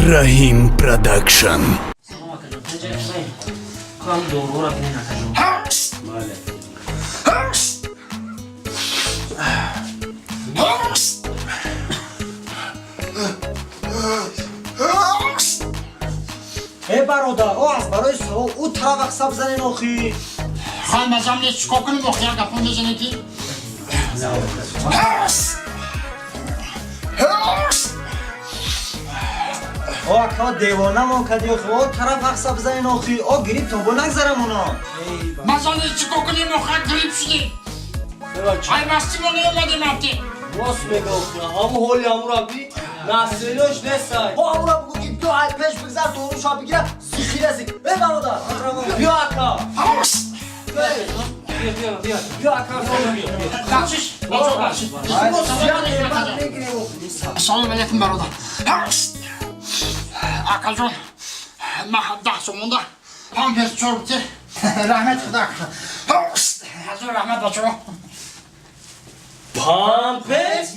Rahim Production. برادر از برای سوا او طرف سب زنین آخی خواهیم از همه چکا کنیم و خیال گفون بزنید که اکا دیوانه ما کدی آخی او طرف سب زنین آخی او گریب تا با نگذرم اونا مزانه چکا کنیم و خیال گریب شدیم های بستی ما نیومدیم هفته راست بگه آخی همون حالی همون را بی نسلوش نستای همون را بگو که دو های پیش بگذر دورو شا بگیره سیخی رسی برادر بیا اکا بیا اکا بخشش بخشش السلام علیکم برادر اکا جون ما 10 سومونده هم پیش چوربتی رحمت خدا از رحمت بچه پامپس